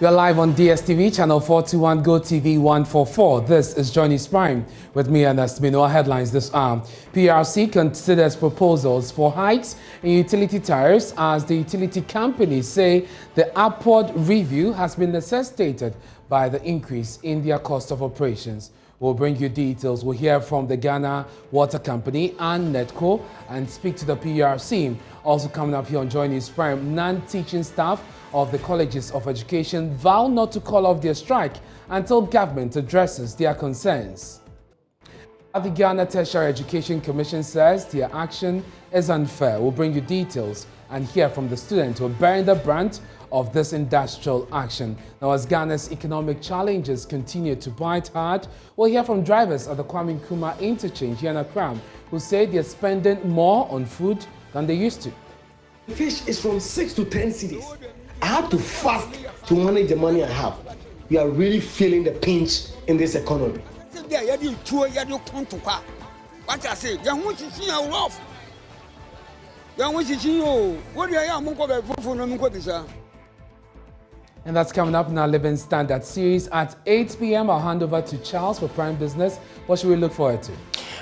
We are live on DSTV, channel 421, Go TV 144. This is Johnny Prime with me, Ernest Manu. Our headlines this hour. PURC considers proposals for hikes in utility tariffs as the utility companies say the upward review has been necessitated by the increase in their cost of operations. We'll bring you details. We'll hear from the Ghana Water Company and NETCO and speak to the PURC. Also coming up here on Joy News Prime, non-teaching staff of the colleges of education vow not to call off their strike until government addresses their concerns. The Ghana Tertiary Education Commission says their action is unfair. We'll bring you details and hear from the students who are bearing the brunt of this industrial action. Now, as Ghana's economic challenges continue to bite hard, we'll hear from drivers at the Kwame Nkrumah interchange here in Accra who say they're spending more on food than they used to. Fish is from 6 to 10 cedis. I have to fast to manage the money I have. We are really feeling the pinch in this economy. What I say, and that's coming up in our Living Standard series at 8 p.m. I'll hand over to Charles for Prime Business. What should we look forward to?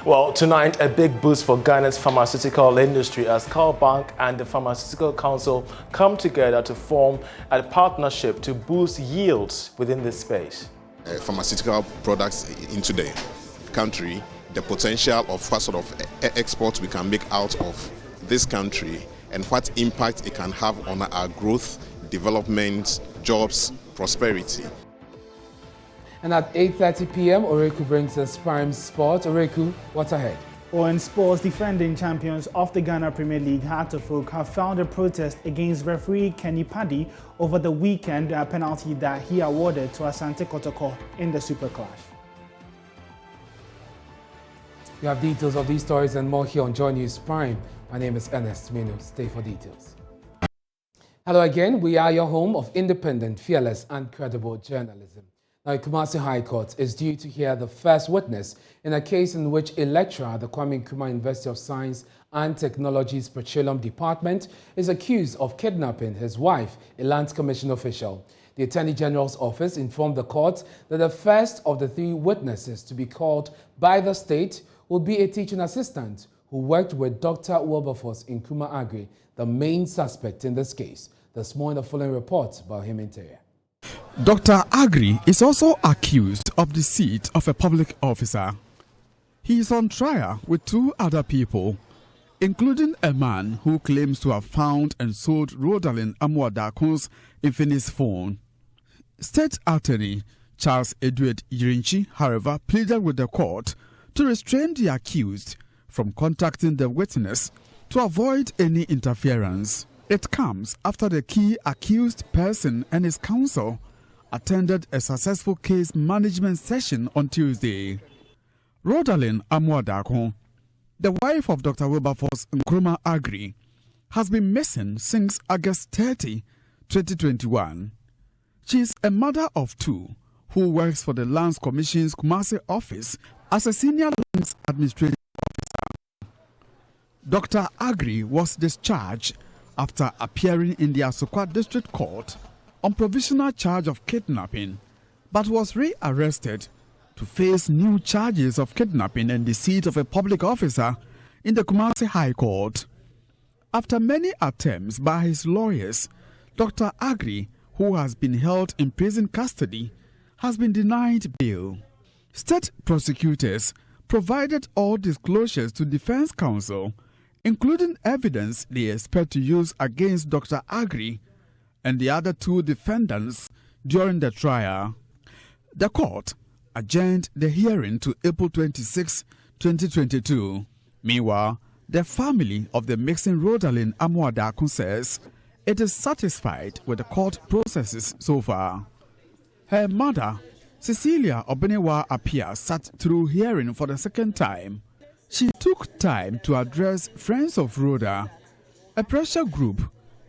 Well, tonight, a big boost for Ghana's pharmaceutical industry as Carl Bank and the Pharmaceutical Council come together to form a partnership to boost yields within this space. Pharmaceutical products into the country, the potential of what sort of exports we can make out of this country and what impact it can have on our growth, development, jobs, prosperity. And at 8:30 p.m., Oreku brings us Prime Sport. Oreku, what's ahead? Well, in sports, defending champions of the Ghana Premier League, Heart of Oak, have found a protest against referee Kenny Paddy over the weekend penalty that he awarded to Asante Kotoko in the Super Clash. You have details of these stories and more here on Joy News Prime. My name is Ernest Manu. Stay for details. Hello again. We are your home of independent, fearless, and credible journalism. Now, Kumasi High Court is due to hear the first witness in a case in which a lecturer at the Kwame Nkrumah University of Science and Technology's Petroleum Department is accused of kidnapping his wife, a Lands Commission official. The Attorney General's office informed the court that the first of the three witnesses to be called by the state will be a teaching assistant who worked with Dr. Wilberforce Nkrumah Agric, the main suspect in this case. This morning, the following report by him interior. Dr. Agric is also accused of deceit of a public officer. He is on trial with two other people, including a man who claims to have found and sold Rodalyn Amuadakun's Infinix phone. State Attorney Charles Edward Yirinchi, however, pleaded with the court to restrain the accused from contacting the witness to avoid any interference. It comes after the key accused person and his counsel attended a successful case management session on Tuesday. Rodalyn Amuadakun, the wife of Dr. Wilberforce Nkrumah Agric, has been missing since August 30, 2021. She is a mother of two who works for the Lands Commission's Kumasi office as a senior lands administrative officer. Dr. Agric was discharged after appearing in the Asokwa District Court on provisional charge of kidnapping, but was rearrested to face new charges of kidnapping and deceit of a public officer in the Kumasi High Court. After many attempts by his lawyers, Dr. Agric, who has been held in prison custody, has been denied bail. State prosecutors provided all disclosures to defense counsel, including evidence they expect to use against Dr. Agric and the other two defendants during the trial. The court adjourned the hearing to April 26, 2022. Meanwhile, the family of the missing Rodalyn Amuadakun says it is satisfied with the court processes so far. Her mother, Cecilia Obenewa Apia, sat through hearing for the second time. She took time to address Friends of Rhoda, a pressure group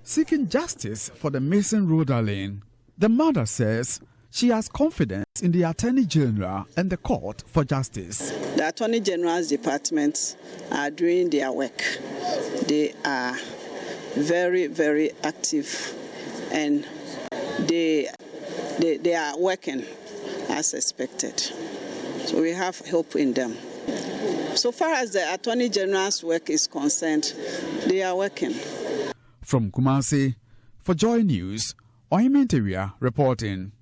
seeking justice for the missing Rodalyn. The mother says she has confidence in the Attorney General and the court for justice. The Attorney General's departments are doing their work. They are very, very active, and they they are working as expected. So we have hope in them. So far as the Attorney General's work is concerned, they are working. From Kumasi, for Joy News, Oimenteria reporting.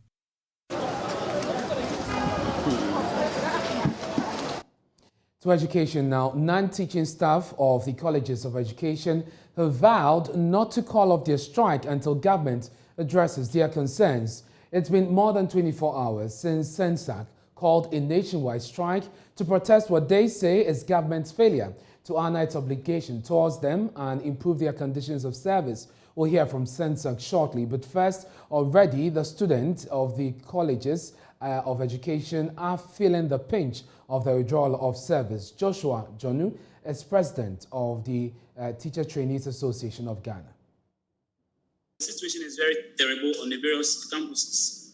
To education now, non-teaching staff of the colleges of education have vowed not to call off their strike until government addresses their concerns. It's been more than 24 hours since sensat called a nationwide strike to protest what they say is government's failure to honor its obligation towards them and improve their conditions of service. We'll hear from sensat shortly, but first, already the students of the colleges of education are feeling the pinch of the withdrawal of service. Joshua Jonu is president of the Teacher Trainees Association of Ghana. The situation is very terrible on the various campuses.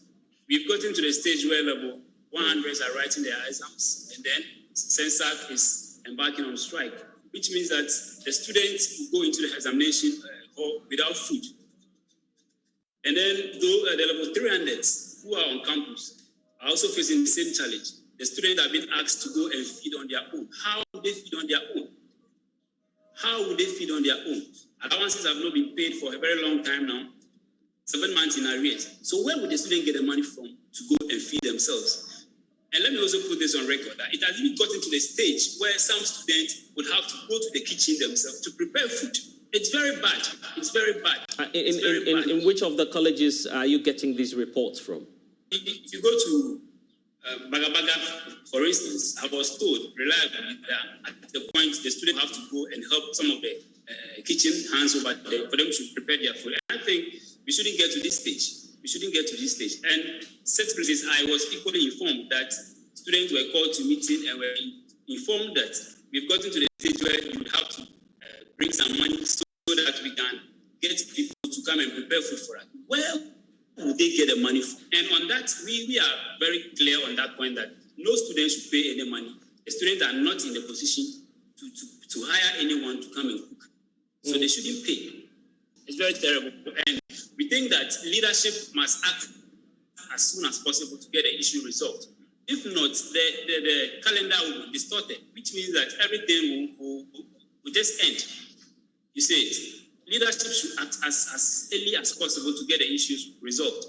We've gotten to the stage where level 100s are writing their exams, and then sensat is embarking on strike, which means that the students will go into the examination hall without food. And then the level 300s who are on campus are also facing the same challenge. The students have been asked to go and feed on their own. How would they feed on their own? How would they feed on their own? Allowances have not been paid for a very long time now, 7 months in arrears. So where would the student get the money from to go and feed themselves? And let me also put this on record, that it has even gotten to the stage where some students would have to go to the kitchen themselves to prepare food. It's very bad. It's very bad. In which of the colleges are you getting these reports from? If you go to Bagabaga, for instance, I was told reliably that at the point the students have to go and help some of the kitchen hands over there for them to prepare their food. And I think we shouldn't get to this stage. We shouldn't get to this stage. And such places, I was equally informed that students were called to meeting and were informed that we've gotten to the stage where you would have to bring some money so that we can get people to come and prepare food for us. Where would they get the money from? And on that, we are very clear on that point that no student should pay any money. The students are not in the position to hire anyone to come and cook. So they shouldn't pay. It's very terrible. And we think that leadership must act as soon as possible to get the issue resolved. If not, the calendar will be distorted, which means that everything will just end. You say it. Leadership should act as early as possible to get the issues resolved.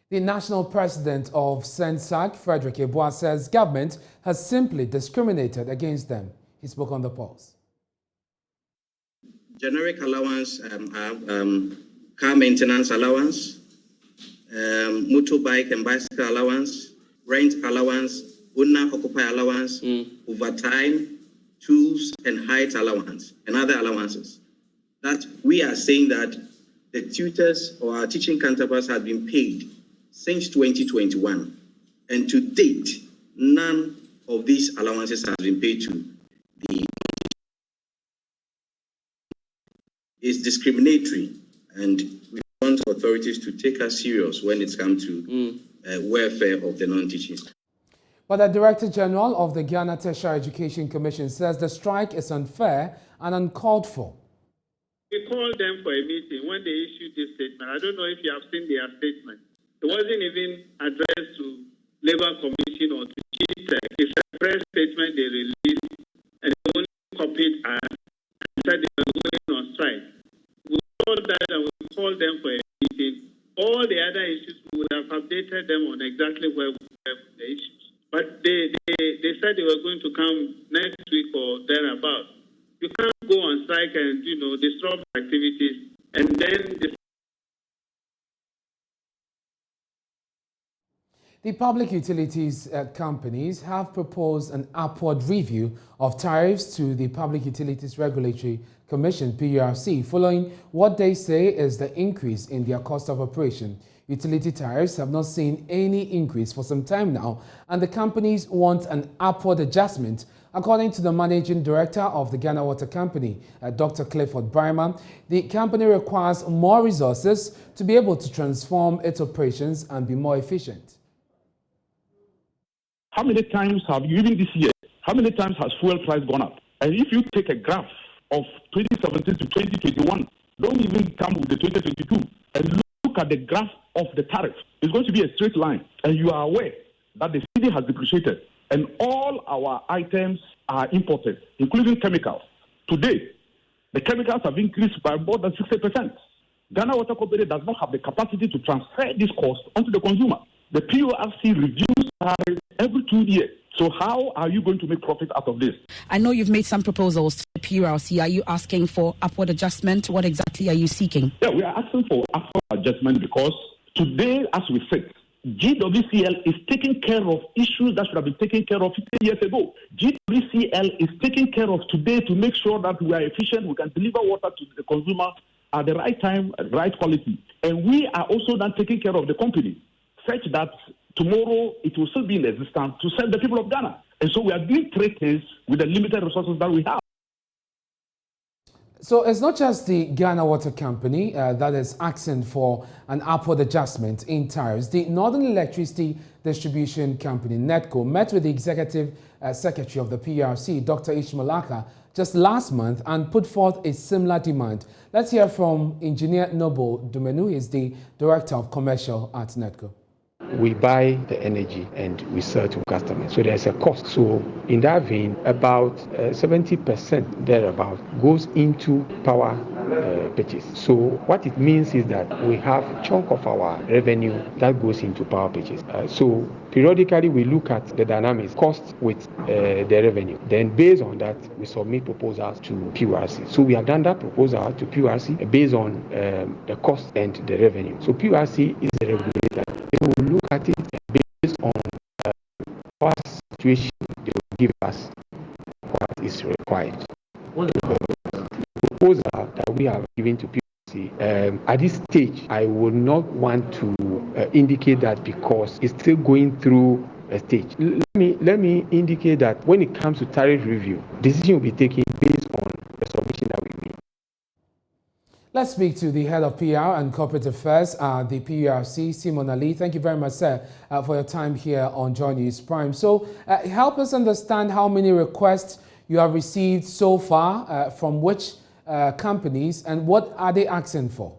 The national president of sensat, Frederick Eboa, says government has simply discriminated against them. He spoke on the Pulse. Generic allowance, car maintenance allowance, motorbike and bicycle allowance, rent allowance, owner-occupier allowance, overtime, tools and height allowance, and other allowances. That we are saying that the tutors or our teaching counterparts have been paid since 2021. And to date, none of these allowances have been paid to the. It's discriminatory, and we want authorities to take us serious when it comes to welfare of the non-teaching. But the Director General of the Ghana Tertiary Education Commission says the strike is unfair and uncalled for. We called them for a meeting when they issued this statement. I don't know if you have seen their statement. It wasn't even addressed to Labour Commission or to GTEC. It's a press statement they released, and they only copied and said they were going on strike. We called that and we called them for a meeting. All the other issues, we would have updated them on exactly where we were with the issues. But they said they were going to come next week or thereabout. You can't go on strike and, disrupt activities and then... The public utilities companies have proposed an upward review of tariffs to the Public Utilities Regulatory Commission, PURC, following what they say is the increase in their cost of operation. Utility tariffs have not seen any increase for some time now, and the companies want an upward adjustment. According to the managing director of the Ghana Water Company, Dr. Clifford Bryman, the company requires more resources to be able to transform its operations and be more efficient. How many times have you, even this year, how many times has fuel price gone up? And if you take a graph of 2017 to 2021, don't even come with the 2022, and look at the graph of the tariff is going to be a straight line. And you are aware that the cedi has depreciated and all our items are imported, including chemicals. Today, the chemicals have increased by more than 60%. Ghana Water Company does not have the capacity to transfer this cost onto the consumer. The PURC reviews tariffs every 2 years. So how are you going to make profit out of this? I know you've made some proposals to the PURC. Are you asking for upward adjustment? What exactly are you seeking? Yeah, we are asking for upward adjustment because today, as we said, GWCL is taking care of issues that should have been taken care of 15 years ago. GWCL is taking care of today to make sure that we are efficient, we can deliver water to the consumer at the right time, right quality. And we are also then taking care of the company, such that tomorrow it will still be in existence to serve the people of Ghana. And so we are doing three things with the limited resources that we have. So it's not just the Ghana Water Company that is asking for an upward adjustment in tariffs. The Northern Electricity Distribution Company, NEDCO, met with the Executive Secretary of the PURC, Dr. Ishmael Aka, just last month and put forth a similar demand. Let's hear from Engineer Noble Dumenu. He is the Director of Commercial at NEDCO. We buy the energy and we sell to customers. So there's a cost. So in that vein, about 70% thereabout goes into power purchase. So what it means is that we have a chunk of our revenue that goes into power purchase. So periodically we look at the dynamics, cost with the revenue. Then based on that, we submit proposals to PURC. So we have done that proposal to PURC based on the cost and the revenue. So PURC is the regulator. They will look at it based on our situation. They will give us what is required. The proposal that we have given to PURC, at this stage, I would not want to indicate that because it's still going through a stage. Let me indicate that when it comes to tariff review, decision will be taken based on the submission that we make. Let's speak to the head of PR and corporate affairs, the PURC, Simon Ali. Thank you very much, sir, for your time here on Joy News Prime. So help us understand how many requests you have received so far, from which companies, and what are they asking for?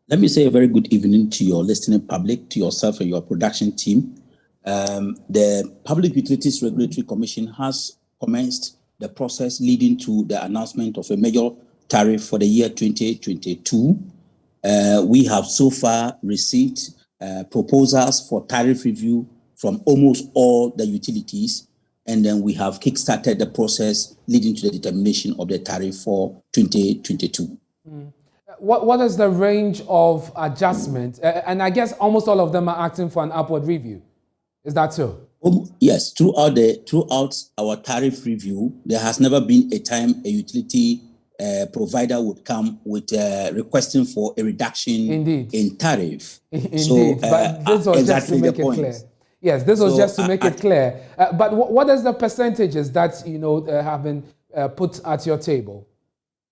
Let me say a very good evening to your listening public, to yourself and your production team. The Public Utilities Regulatory Commission has commenced the process leading to the announcement of a major tariff for the year 2022. We have so far received proposals for tariff review from almost all the utilities, and then we have kickstarted the process leading to the determination of the tariff for 2022. What is the range of adjustment? And I guess almost all of them are asking for an upward review. Is that so? Yes, throughout our tariff review, there has never been a time a utility provider would come with requesting for a reduction in tariff. Indeed, so, but this was exactly just to make it clear. Yes, this was just to make it clear. But what is the percentages that have been put at your table?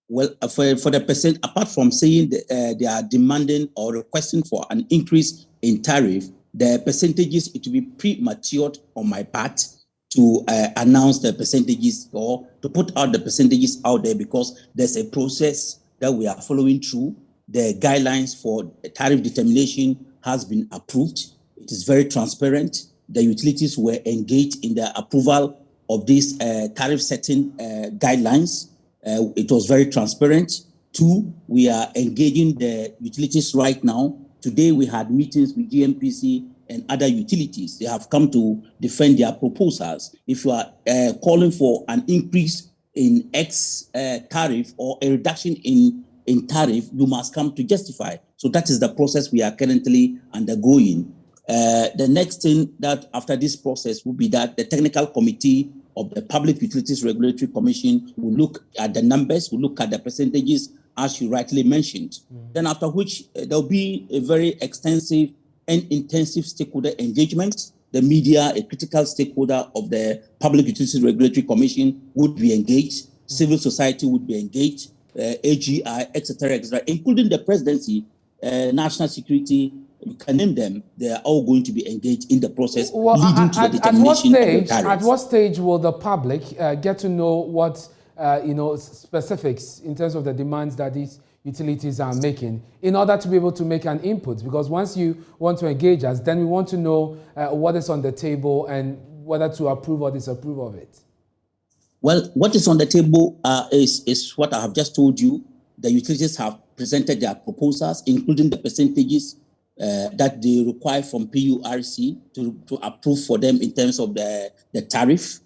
Well, for the percent, apart from saying they are demanding or requesting for an increase in tariff, the percentages, it will be premature on my part to announce the percentages or to put out the percentages out there, because there's a process that we are following through. The guidelines for tariff determination has been approved. It is very transparent. The utilities were engaged in the approval of these tariff setting guidelines. It was very transparent. Two, we are engaging the utilities right now. Today we had meetings with GMPC and other utilities. They have come to defend their proposals. If you are calling for an increase in X tariff or a reduction in tariff, you must come to justify. So that is the process we are currently undergoing. The next thing that after this process will be that the technical committee of the Public Utilities Regulatory Commission will look at the numbers, will look at the percentages, as you rightly mentioned. Then after which there will be a very extensive and intensive stakeholder engagement. The media, a critical stakeholder of the Public Utilities Regulatory Commission, would be engaged. Civil society would be engaged, AGI, etc., including the presidency, national security. You can name them. They are all going to be engaged in the process leading to the determination of the tariffs. At what stage will the public get to know what specifics in terms of the demands that these utilities are making in order to be able to make an input? Because once you want to engage us, then we want to know what is on the table and whether to approve or disapprove of it. Well, what is on the table is what I have just told you. The utilities have presented their proposals, including the percentages that they require from PURC to approve for them in terms of the tariff.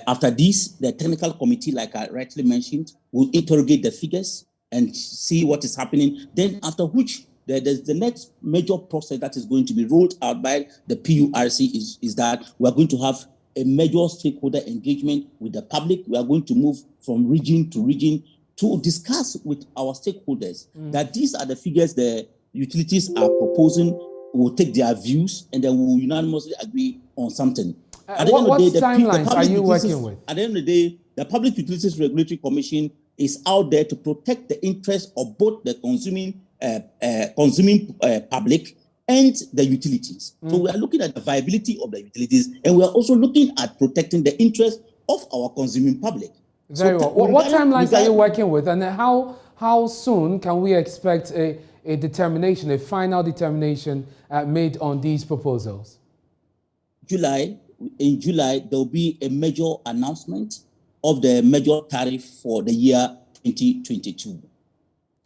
After this, the technical committee, like I rightly mentioned, will interrogate the figures and see what is happening. Then after which, there's the next major process that is going to be rolled out by the PURC is that we are going to have a major stakeholder engagement with the public. We are going to move from region to region to discuss with our stakeholders that these are the figures the utilities are proposing. We will take their views and then we will unanimously agree on something. What timelines are you working with? At the end of the day, the Public Utilities Regulatory Commission is out there to protect the interests of both the consuming public and the utilities. So we are looking at the viability of the utilities, and we are also looking at protecting the interests of our consuming public. Very well. What timelines are you working with, and how soon can we expect a determination, a final determination made on these proposals? In July, there will be a major announcement of the major tariff for the year 2022.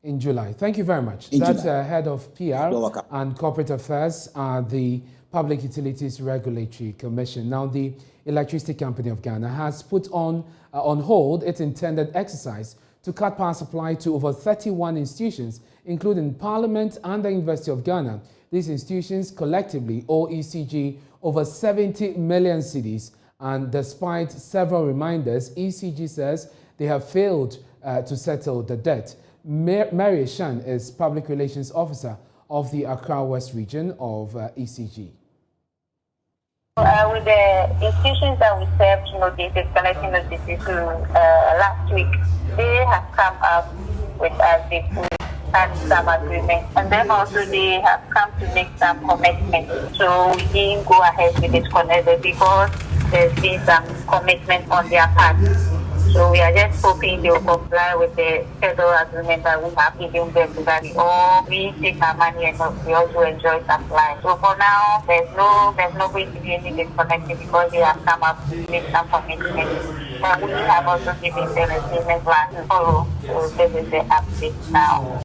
In July. Thank you very much. That's head of PR and corporate affairs at the Public Utilities Regulatory Commission. Now, the Electricity Company of Ghana has put on hold its intended exercise to cut power supply to over 31 institutions, including Parliament and the University of Ghana. These institutions collectively owe ECG over 70 million cedis, and despite several reminders, ECG says they have failed to settle the debt. Mary Shan is Public Relations Officer of the Accra West region of ECG. With the institutions that we served notices, collecting notices last week, they have come up with us, they had some agreements, and then also they have come to make some commitments. So we didn't go ahead with this connector because there's been some commitment on their part. So we are just hoping they will comply with the federal agreement that we have given them so that we take our money and we also enjoy supply. So for now, there's no going to be any disconnection because they have come up with some commitments. But we have also given them a payment plan to follow. So this is the update now.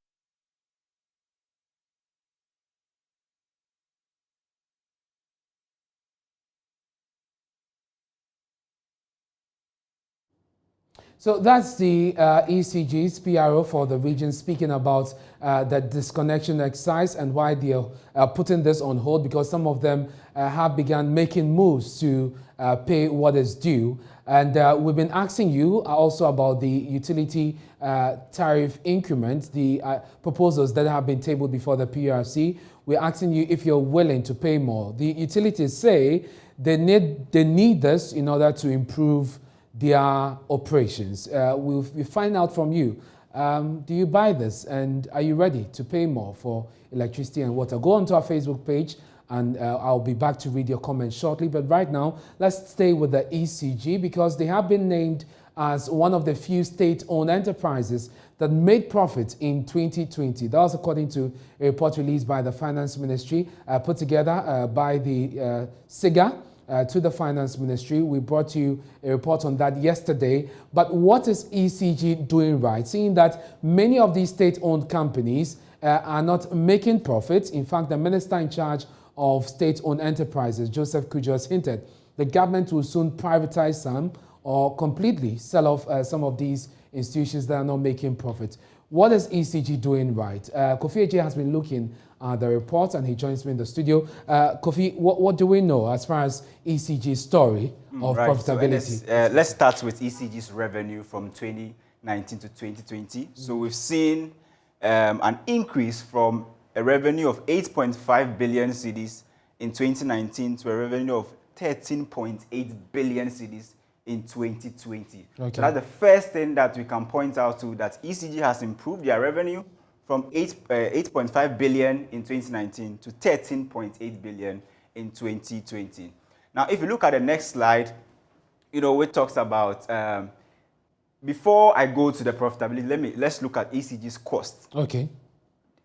So that's the ECG's PRO for the region speaking about the disconnection exercise and why they are putting this on hold, because some of them have begun making moves to pay what is due. And we've been asking you also about the utility tariff increment, the proposals that have been tabled before the PURC. We're asking you if you're willing to pay more. The utilities say they need this in order to improve their operations. We'll find out from you. Do you buy this, and are you ready to pay more for electricity and water? Go onto our Facebook page, and I'll be back to read your comments shortly. But right now, let's stay with the ECG because they have been named as one of the few state-owned enterprises that made profit in 2020. That was according to a report released by the Finance Ministry, put together by the SIGA. To the Finance Ministry. We brought you a report on that yesterday. But what is ECG doing right? Seeing that many of these state-owned companies are not making profits. In fact, the minister in charge of state-owned enterprises, Joseph Kujo, has hinted the government will soon privatize some or completely sell off some of these institutions that are not making profits. What is ECG doing right? Kofi Eje has been looking at the report and he joins me in the studio. Kofi, what do we know as far as ECG's story of profitability? So let's start with ECG's revenue from 2019 to 2020. So we've seen an increase from a revenue of 8.5 billion cedis in 2019 to a revenue of 13.8 billion cedis in 2020. Okay. So that's the first thing that we can point out to, that ECG has improved their revenue from 8.5 billion in 2019 to 13.8 billion in 2020. Now, if you look at the next slide, it talks about before I go to the profitability, let's look at ECG's cost. Okay.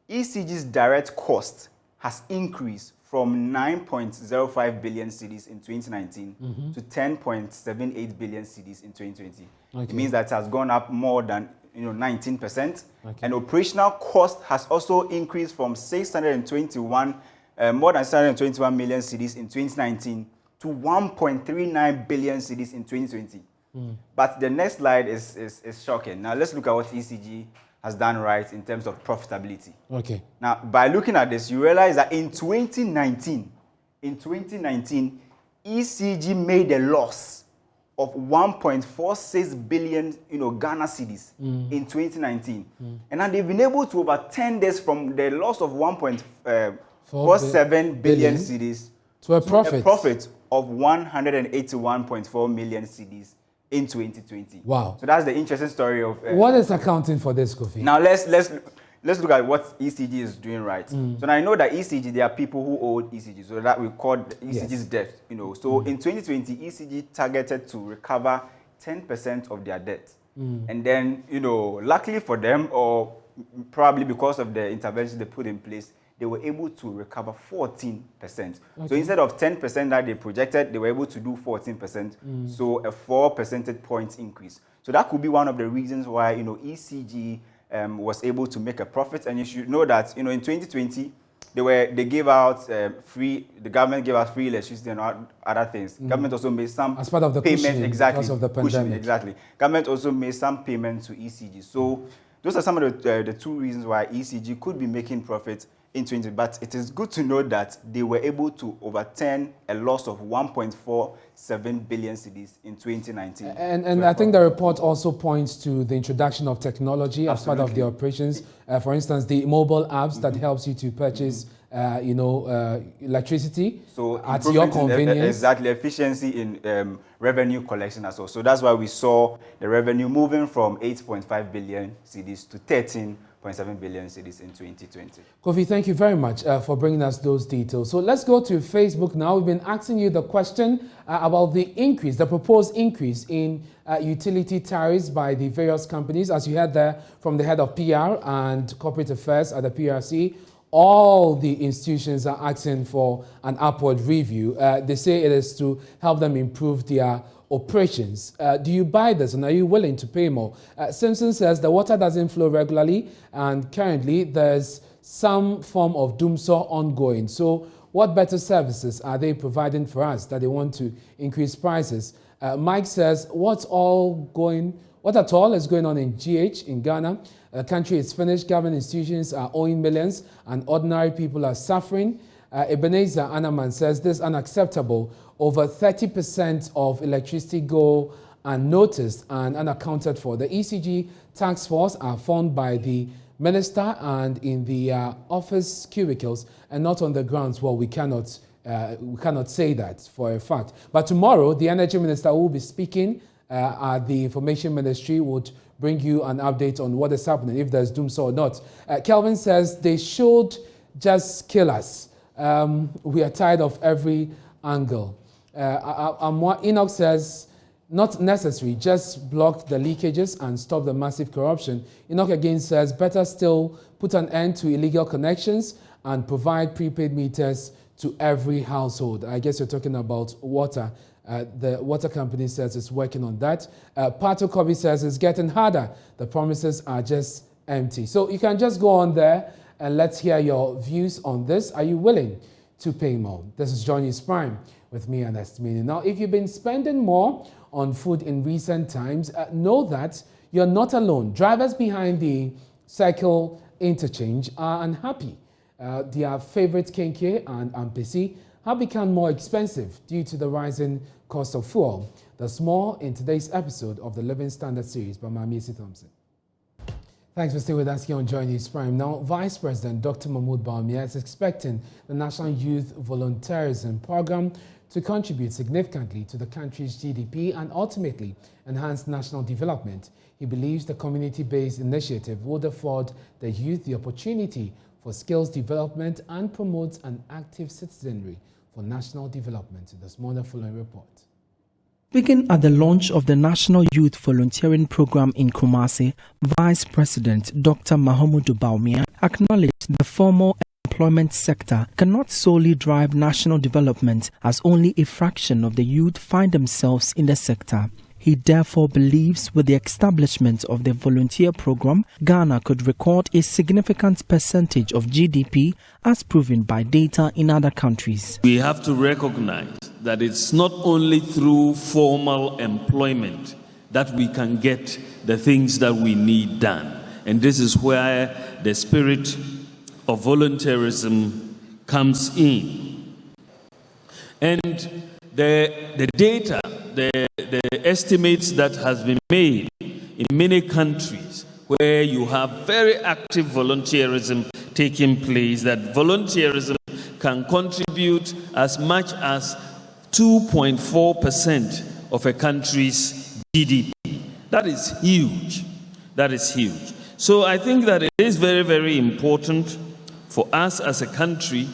ECG's direct cost has increased from 9.05 billion cedis in 2019 to 10.78 billion cedis in 2020. Okay. It means that it has gone up more than 19%. Okay. And operational cost has also increased from more than 621 million cedis in 2019 to 1.39 billion cedis in 2020. But the next slide is shocking. Now let's look at what ECG has done right in terms of profitability. Okay. Now, by looking at this, you realize that in 2019, ECG made a loss of 1.46 billion, Ghana cedis in 2019. And now they've been able to overturn this from the loss of 1.47 billion cedis to a profit of 181.4 million cedis in 2020. Wow. So that's the interesting story of... what is accounting for this, Kofi? Now, let's look at what ECG is doing right. So now I know that ECG, there are people who owe ECG, so that we call ECG's debt. So in 2020, ECG targeted to recover 10% of their debt. And then, luckily for them, or probably because of the intervention they put in place, they were able to recover 14%. Okay. So instead of 10% that they projected, they were able to do 14%. So a 4 percentage points increase. So that could be one of the reasons why, ECG was able to make a profit. And you should know that, in 2020, they gave out the government gave out free electricity and other things. Government also made some as part of the payments, exactly, because of the pandemic. Exactly. Government also made some payments to ECG. So those are some of the two reasons why ECG could be making profits in 2020, but it is good to know that they were able to overturn a loss of 1.47 billion cedis in 2019. And I think the report also points to the introduction of technology as part of the operations. For instance, the mobile apps that helps you to purchase, electricity at your convenience. Exactly, efficiency in revenue collection as well. So that's why we saw the revenue moving from 8.5 billion cedis to 13.7 billion cedis in 2020. Kofi, thank you very much for bringing us those details. So let's go to Facebook now. We've been asking you the question about the increase, the proposed increase in utility tariffs by the various companies. As you heard there from the head of PR and corporate affairs at the PRC, all the institutions are asking for an upward review. They say it is to help them improve their operations. Do you buy this and are you willing to pay more? Simpson says the water doesn't flow regularly and currently there's some form of doomsaw ongoing. So what better services are they providing for us that they want to increase prices? Mike says what at all is going on in GH in Ghana? The country is finished, government institutions are owing millions and ordinary people are suffering. Ebenezer Anaman says this is unacceptable. Over 30% of electricity go unnoticed and unaccounted for. The ECG task force are formed by the minister and in the office cubicles and not on the grounds. Well, we cannot say that for a fact. But tomorrow, the energy minister will be speaking at the information ministry, would bring you an update on what is happening, if there's doomsaw or not. Kelvin says they should just kill us. We are tired of every angle. Enoch says, not necessary, just block the leakages and stop the massive corruption. Enoch again says, better still put an end to illegal connections and provide prepaid meters to every household. I guess you're talking about water. The water company says it's working on that. Pato Kobe says it's getting harder. The promises are just empty. So you can just go on there and let's hear your views on this. Are you willing to pay more? This is Johnny's Prime with me, Ernest Manu. Now, if you've been spending more on food in recent times, know that you're not alone. Drivers behind the Circle interchange are unhappy. Their favorite Kenke and Ampesi have become more expensive due to the rising cost of fuel. There's more in today's episode of the Living Standard series by Mamiesi Thompson. Thanks for staying with us here on Joy News Prime. Now, Vice President Dr. Mahmoud Bawumia is expecting the National Youth Volunteerism Program to contribute significantly to the country's GDP and ultimately enhance national development. He believes the community-based initiative would afford the youth the opportunity for skills development and promote an active citizenry for national development. This morning following report. Speaking at the launch of the National Youth Volunteering Program in Kumasi, Vice President Dr. Mahamudu Baumia acknowledged the formal employment sector cannot solely drive national development, as only a fraction of the youth find themselves in the sector. He therefore believes with the establishment of the volunteer program, Ghana could record a significant percentage of GDP as proven by data in other countries. We have to recognize that it's not only through formal employment that we can get the things that we need done. And this is where the spirit of volunteerism comes in. And the data, the estimates that has been made in many countries where you have very active volunteerism taking place, that volunteerism can contribute as much as 2.4% of a country's GDP. That is huge. That is huge. So I think that it is very, very important for us as a country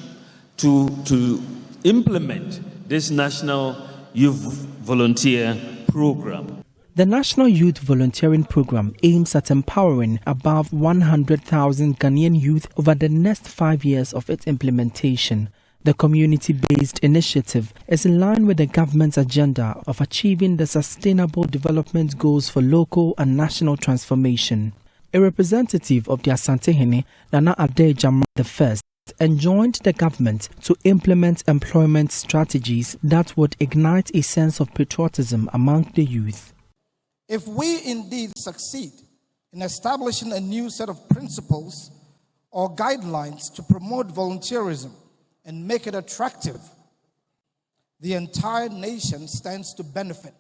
to implement this National Youth Volunteer Program. The National Youth Volunteering Program aims at empowering above 100,000 Ghanaian youth over the next 5 years of its implementation. The community-based initiative is in line with the government's agenda of achieving the sustainable development goals for local and national transformation. A representative of the Asantehene, Nana Ade Jama I, enjoined the government to implement employment strategies that would ignite a sense of patriotism among the youth. If we indeed succeed in establishing a new set of principles or guidelines to promote volunteerism and make it attractive, the entire nation stands to benefit.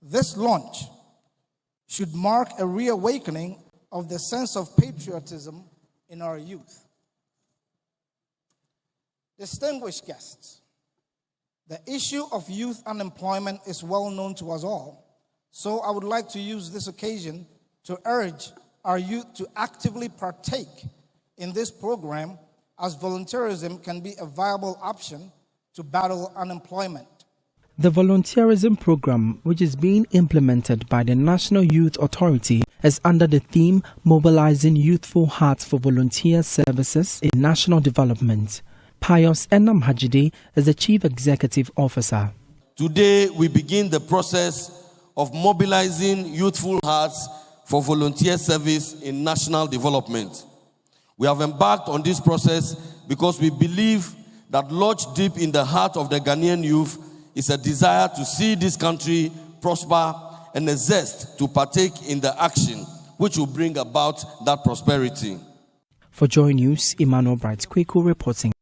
This launch should mark a reawakening of the sense of patriotism in our youth. Distinguished guests, the issue of youth unemployment is well known to us all, so I would like to use this occasion to urge our youth to actively partake in this program, as volunteerism can be a viable option to battle unemployment. The volunteerism program, which is being implemented by the National Youth Authority, is under the theme Mobilizing Youthful Hearts for Volunteer Services in National Development. Pius Enam Hajide is the Chief Executive Officer. Today, we begin the process of mobilizing youthful hearts for volunteer service in national development. We have embarked on this process because we believe that lodged deep in the heart of the Ghanaian youth is a desire to see this country prosper and a zest to partake in the action which will bring about that prosperity. For Joy News, Emmanuel Bright-Kweku reporting.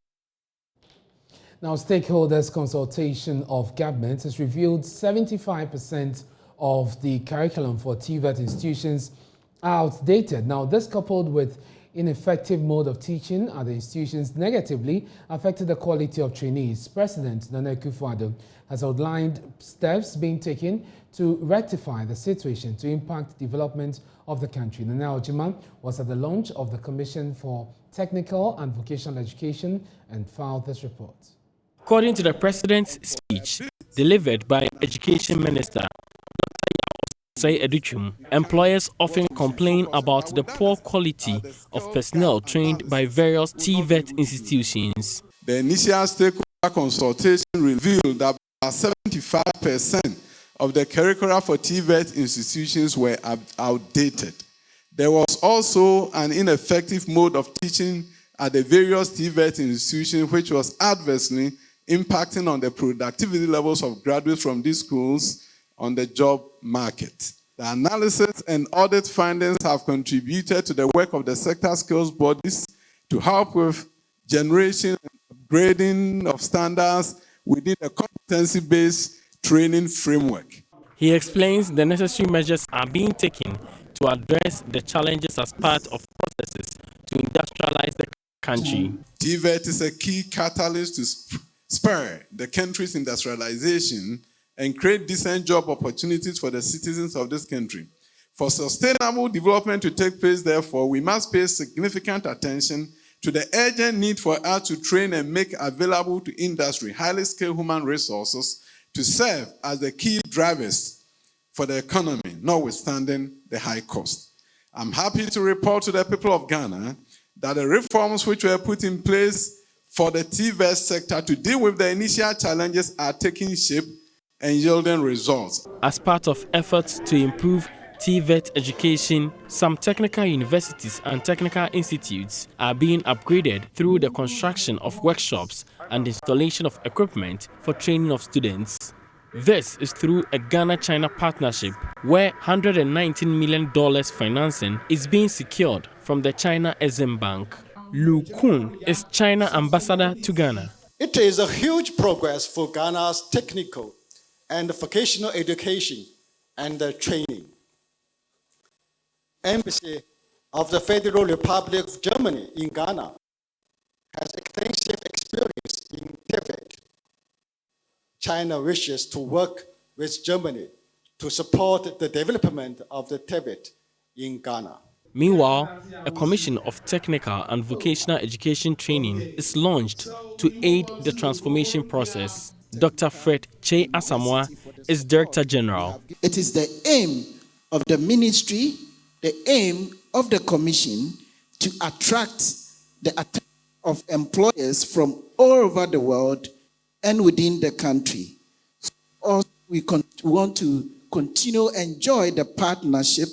Now, stakeholders' consultation of government has revealed 75% of the curriculum for TVET institutions are outdated. Now, this coupled with ineffective mode of teaching at the institutions negatively affected the quality of trainees. President Nana Akufo-Addo has outlined steps being taken to rectify the situation to impact development of the country. Nana Ojima was at the launch of the Commission for Technical and Vocational Education and filed this report. According to the President's speech delivered by Education Minister Educhum, employers often complain about the poor quality of personnel trained by various TVET institutions. The initial stakeholder consultation revealed that 75% of the curricula for TVET institutions were outdated. There was also an ineffective mode of teaching at the various TVET institutions, which was adversely impacting on the productivity levels of graduates from these schools on the job market. The analysis and audit findings have contributed to the work of the sector skills bodies to help with generation and grading of standards within a competency-based training framework. He explains the necessary measures are being taken to address the challenges as part of processes to industrialize the country. TVET is a key catalyst to spur the country's industrialization and create decent job opportunities for the citizens of this country. For sustainable development to take place, therefore, we must pay significant attention to the urgent need for us to train and make available to industry highly skilled human resources to serve as the key driver drivers for the economy, notwithstanding the high cost. I'm happy to report to the people of Ghana that the reforms which were put in place for the TVET sector to deal with the initial challenges are taking shape and yielding results. As part of efforts to improve TVET education, some technical universities and technical institutes are being upgraded through the construction of workshops and installation of equipment for training of students. This is through a Ghana-China partnership where $119 million financing is being secured from the China Exim Bank. Lu Kun is China ambassador to Ghana. It is a huge progress for Ghana's technical and vocational education and training. Embassy of the Federal Republic of Germany in Ghana has extensive experience in TVET. China wishes to work with Germany to support the development of the TVET in Ghana. Meanwhile, a commission of technical and vocational education training is launched to aid the transformation process. Dr. Fred Che Asamoah is Director General. It is the aim of the ministry, the aim of the commission to attract the attention of employers from all over the world and within the country. So we want to continue enjoy the partnership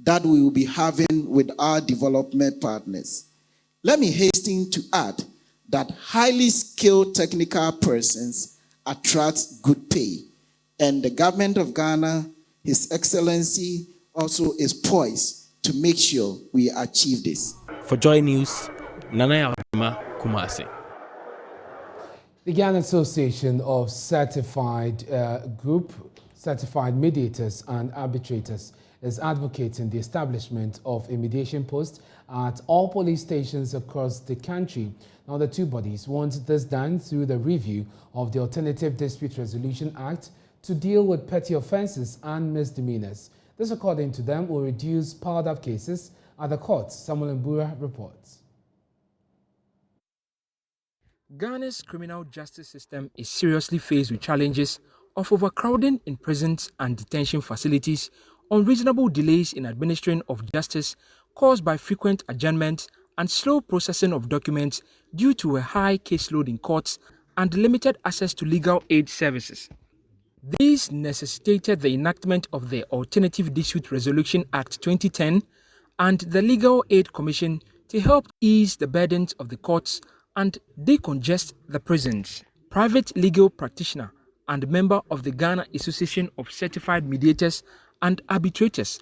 that we will be having with our development partners. Let me hasten to add that highly skilled technical persons attract good pay, and the government of Ghana, His Excellency, also is poised to make sure we achieve this. For Joy News, Nana Yawama, Kumasi. The Ghana Association of Certified Certified Mediators and Arbitrators is advocating the establishment of a mediation post at all police stations across the country. Now, the two bodies want this done through the review of the Alternative Dispute Resolution Act to deal with petty offences and misdemeanors. This, according to them, will reduce piled-up cases at the courts. Samuel Mbura reports. Ghana's criminal justice system is seriously faced with challenges of overcrowding in prisons and detention facilities, unreasonable delays in administering of justice caused by frequent adjournments and slow processing of documents due to a high caseload in courts and limited access to legal aid services. These necessitated the enactment of the Alternative Dispute Resolution Act 2010 and the Legal Aid Commission to help ease the burdens of the courts and decongest the prisons. Private legal practitioner and member of the Ghana Association of Certified Mediators and Arbitrators,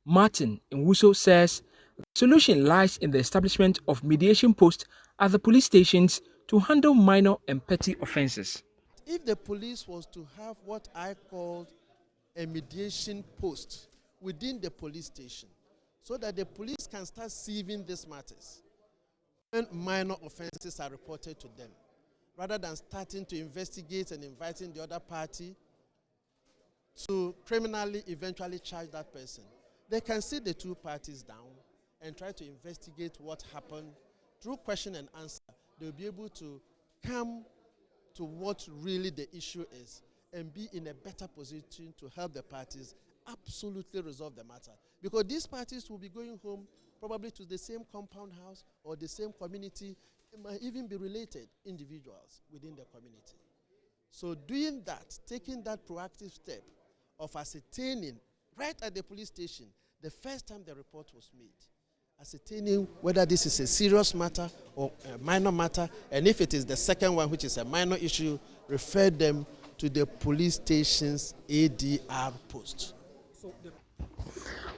Martin Nwuso, says the solution lies in the establishment of mediation posts at the police stations to handle minor and petty offences. If the police was to have what I called a mediation post within the police station, so that the police can start sieving these matters when minor offences are reported to them, rather than starting to investigate and inviting the other party to criminally eventually charge that person. They can sit the two parties down and try to investigate what happened. Through question and answer, they'll be able to come to what really the issue is and be in a better position to help the parties absolutely resolve the matter. Because these parties will be going home probably to the same compound house or the same community. It might even be related individuals within the community. So doing that, taking that proactive step of ascertaining right at the police station, the first time the report was made, ascertaining whether this is a serious matter or a minor matter, and if it is the second one, which is a minor issue, refer them to the police station's ADR post.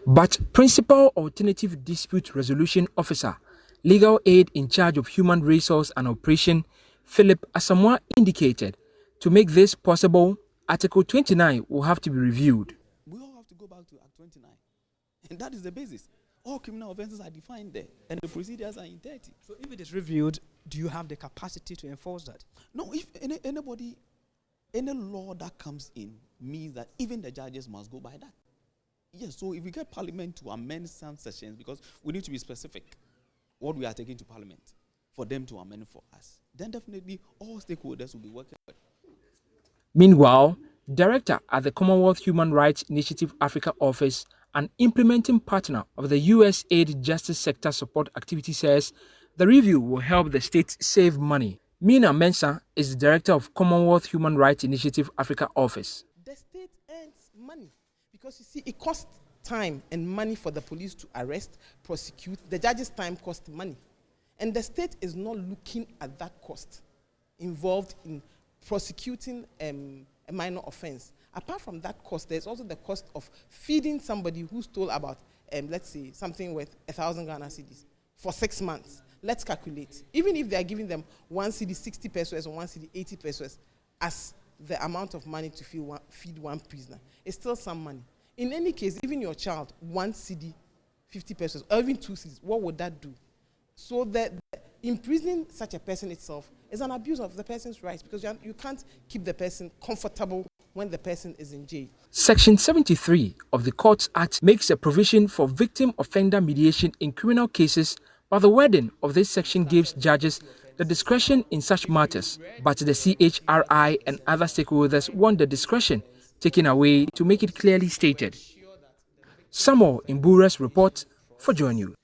But Principal Alternative Dispute Resolution Officer, Legal Aid in charge of Human Resource and Operation, Philip Asamoah, indicated to make this possible, Article 29 will have to be reviewed. We all have to go back to Act 29, and that is the basis. All criminal offences are defined there, and the procedures are in 30. So if it is reviewed, do you have the capacity to enforce that? No, if any law that comes in means that even the judges must go by that. Yes, so if we get Parliament to amend some sections, because we need to be specific what we are taking to Parliament for them to amend for us, then definitely all stakeholders will be working with. Meanwhile, Director at the Commonwealth Human Rights Initiative Africa Office and implementing partner of the USAID Justice Sector Support Activity, says the review will help the state save money. Mina Mensah is the Director of Commonwealth Human Rights Initiative Africa Office. The state earns money because, you see, it costs time and money for the police to arrest, prosecute. The judge's time costs money. And the state is not looking at that cost involved in prosecuting a minor offense. Apart from that cost, there's also the cost of feeding somebody who stole about, let's say, something worth 1,000 Ghana cedis for 6 months. Let's calculate. Even if they are giving them 1 cedi 60 pesos or 1 cedi 80 pesos as the amount of money to feed one prisoner, it's still some money. In any case, even your child, 1 cedi 50 pesos, or even 2 cedis, what would that do? So that imprisoning such a person itself is an abuse of the person's rights, because you can't keep the person comfortable when the person is in jail. Section 73 of the Courts Act makes a provision for victim offender mediation in criminal cases, but the wording of this section gives judges the discretion in such matters. But the CHRI and other stakeholders want the discretion taken away to make it clearly stated. Samuel Imbura's report for Joy News.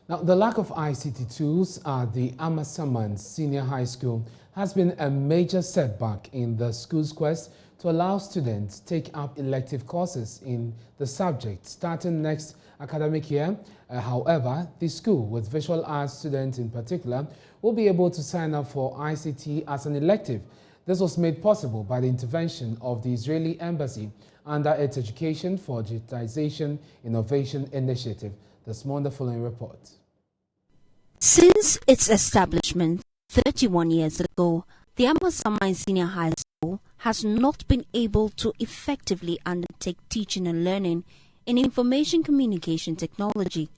Now, the lack of ICT tools at the Amasaman Senior High School has been a major setback in the school's quest to allow students take up elective courses in the subject starting next academic year. However, the school, with visual arts students in particular, will be able to sign up for ICT as an elective. This was made possible by the intervention of the Israeli Embassy under its Education for Digitization Innovation Initiative. This morning, the following report. Since its establishment 31 years ago, the Amasaman Senior High School has not been able to effectively undertake teaching and learning in information communication technology.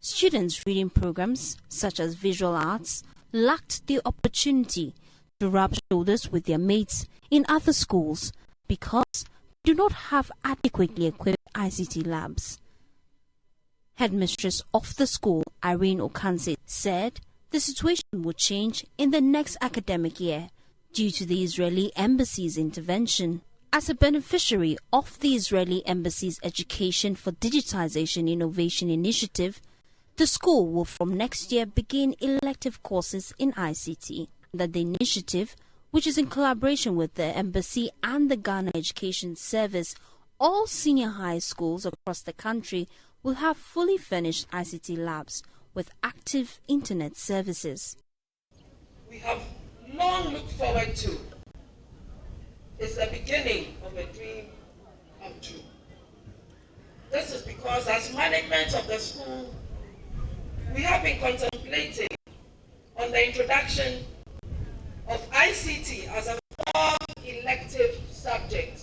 Students reading programs such as visual arts lacked the opportunity to rub shoulders with their mates in other schools because they do not have adequately equipped ICT labs. Headmistress of the school, Irene Okanse, said the situation would change in the next academic year due to the Israeli Embassy's intervention. As a beneficiary of the Israeli Embassy's Education for Digitization Innovation Initiative, the school will from next year begin elective courses in ICT. That the initiative, which is in collaboration with the Embassy and the Ghana Education Service, all senior high schools across the country will have fully furnished ICT labs with active internet services. We have long looked forward to. It's the beginning of a dream come true. This is because as management of the school, we have been contemplating on the introduction of ICT as a fourth elective subject,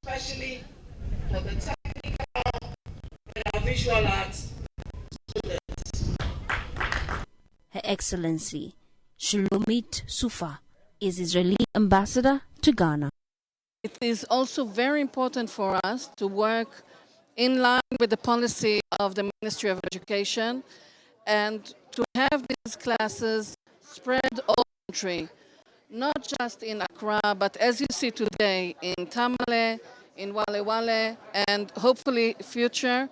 especially for the technical and our visual arts students. Her Excellency Shlomit Sufa is Israeli ambassador to Ghana. It is also very important for us to work in line with the policy of the Ministry of Education and to have these classes spread all the country, not just in Accra, but as you see today in Tamale, in Wale Wale, and hopefully future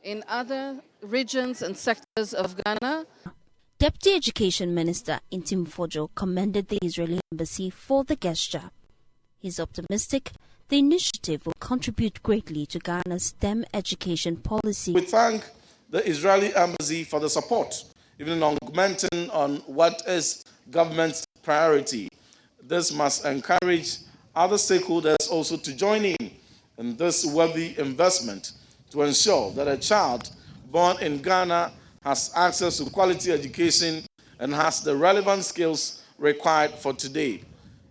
in other regions and sectors of Ghana. Deputy Education Minister Intim Fojo commended the Israeli Embassy for the gesture. He's optimistic the initiative will contribute greatly to Ghana's STEM education policy. We thank the Israeli Embassy for the support, even in augmenting on what is government's priority. This must encourage other stakeholders also to join in this worthy investment to ensure that a child born in Ghana has access to quality education and has the relevant skills required for today.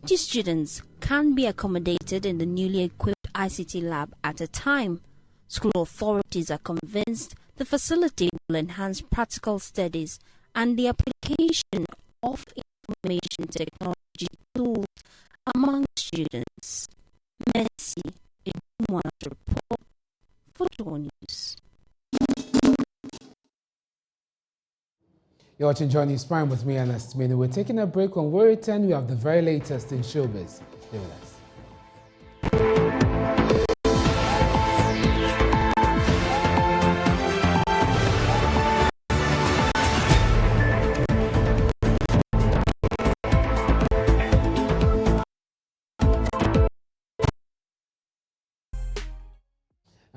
These students can be accommodated in the newly equipped ICT lab at a time. School authorities are convinced the facility will enhance practical studies and the application of information technology tools among students. Mercy Edumwa's report for Joy News. You're watching Joy News Prime with me, Ernest Manu. We're taking a break. When we return, we have the very latest in showbiz. Stay with us.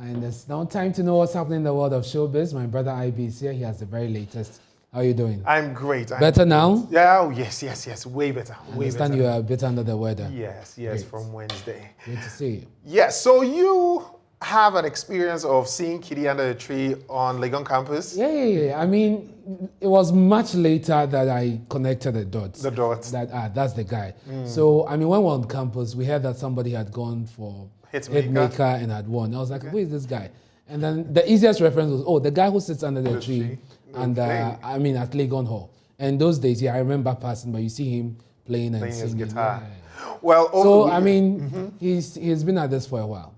And it's now time to know what's happening in the world of showbiz. My brother IB is here. He has the very latest. How are you doing? I'm great. Better now? Yeah, oh, yes. Way better. I understand you are a bit under the weather. Yes, Great. from Wednesday. Good to see you. Yes, so you have an experience of seeing Kitty under a tree on Legon campus? Yeah. I mean, it was much later that I connected the dots. The dots. That's the guy. So, I mean, when we were on campus, we heard that somebody had gone for Hitmaker and had won. I was like, who is this guy? And then the easiest reference was, the guy who sits under the tree. And I mean, at Legon Hall. And those days, I remember passing, but you see him playing and singing. His guitar. Yeah. Well, so I mean, he's been at this for a while.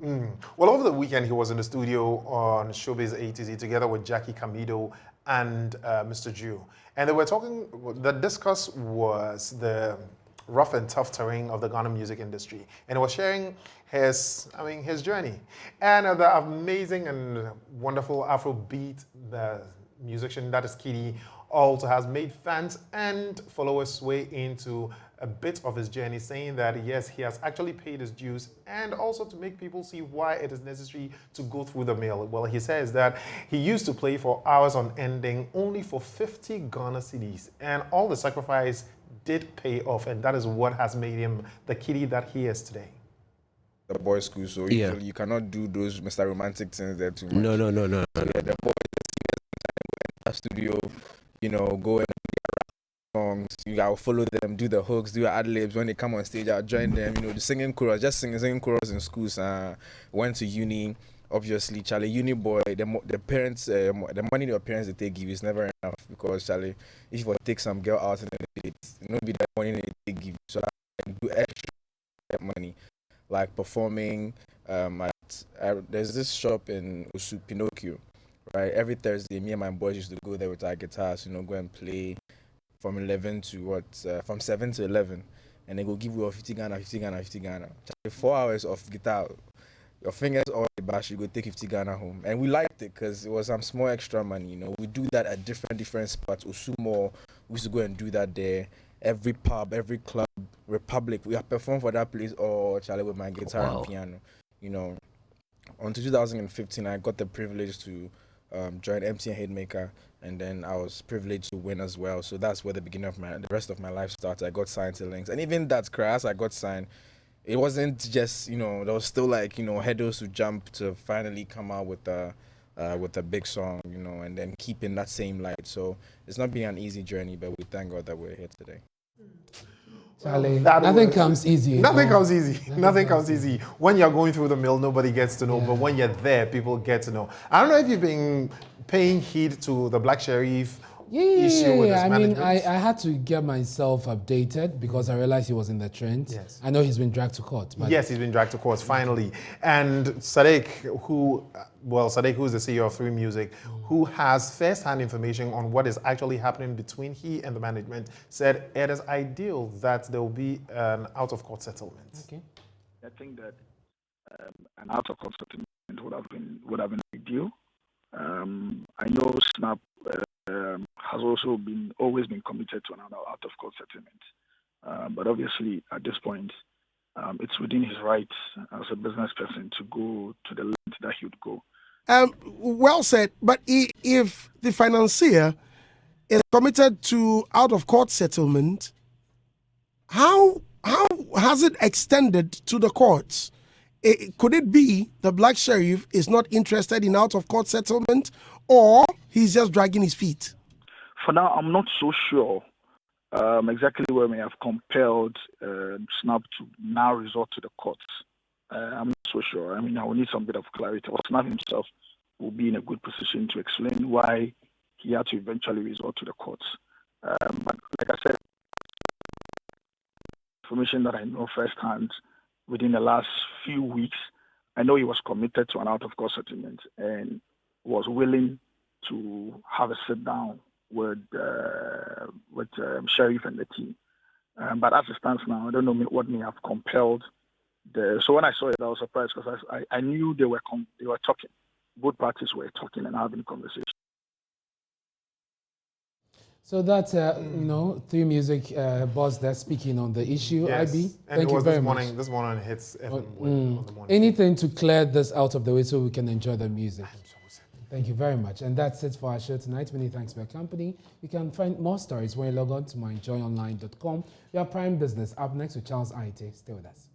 Well, over the weekend, he was in the studio on Showbiz A-to-Z together with Jackie Camido and Mr. Jew. And they were talking, the discuss was the rough and tough terrain of the Ghana music industry. And he was sharing his journey. And the amazing and wonderful Afrobeat, the musician that is Kitty, also has made fans and followers sway into a bit of his journey, saying that yes, he has actually paid his dues, and also to make people see why it is necessary to go through the mill. Well, he says that he used to play for hours on ending only for 50 Ghana cedis, and all the sacrifice did pay off, and that is what has made him the Kitty that he is today. The boys' school, so you cannot do those Mr. Romantic things there too much. No. So, the boys in the studio, go and songs. I'll follow them, do the hooks, do ad libs. When they come on stage, I'll join them. The singing chorus, just singing chorus in schools. Went to uni. Obviously, Charlie, uni boy, the parents, the money your parents they give is never enough, because Charlie, if you take some girl out and it's not be that money they give you, so I do extra money, like performing. There's this shop in Usu, Pinocchio, right? Every Thursday, me and my boys used to go there with our guitars, go and play from 7 to 11, and they go give you 50 Ghana. 4 hours of guitar. Your fingers all the bash, you go take 50 Ghana home. And we liked it because it was some small extra money, We do that at different spots. Usumo, we used to go and do that there. Every pub, every club, Republic, we have performed for that place or Charlie with my guitar and piano. Until 2015, I got the privilege to join MTN Hitmaker, and then I was privileged to win as well. So that's where the beginning of the rest of my life started. I got signed to Lynx, and even that crash, I got signed. It wasn't just, there was still hurdles to jump to finally come out with a big song, and then keeping that same light. So it's not been an easy journey, but we thank God that we're here today. Charlie, nothing comes easy. Nothing comes easy. When you're going through the mill, nobody gets to know, but when you're there, people get to know. I don't know if you've been paying heed to the Black Sheriff issue with his management. I had to get myself updated because I realized he was in the trend. Yes. I know he's been dragged to court. But yes, he's been dragged to court, finally. And Sadiq, who is the CEO of 3 Music, who has first-hand information on what is actually happening between he and the management, said it is ideal that there will be an out-of-court settlement. Okay. I think that an out-of-court settlement would have been ideal. I know Snap has also always been committed to another out-of-court settlement. But obviously, at this point, it's within his rights as a business person to go to the length that he would go. Well said. But if the financier is committed to out-of-court settlement, how has it extended to the courts? Could it be the Black Sheriff is not interested in out-of-court settlement, or he's just dragging his feet? For now, I'm not so sure exactly where may have compelled Snap to now resort to the courts. I'm not so sure. I will need some bit of clarity. Or Snap himself will be in a good position to explain why he had to eventually resort to the courts. But like I said, information that I know firsthand within the last few weeks, I know he was committed to an out-of-court settlement and was willing to have a sit-down with Sheriff and the team. But as it stands now, I don't know what may have compelled. So when I saw it, I was surprised because I knew they were talking. Both parties were talking and having a conversation. So that's, Three Music boss there speaking on the issue, yes. IB. And Thank you very much. This morning hits FM on the morning. Anything to clear this out of the way so we can enjoy the music. Thank you very much. And that's it for our show tonight. Many thanks for your company. You can find more stories when you log on to myjoyonline.com. We have Prime Business up next with Charles Aite. Stay with us.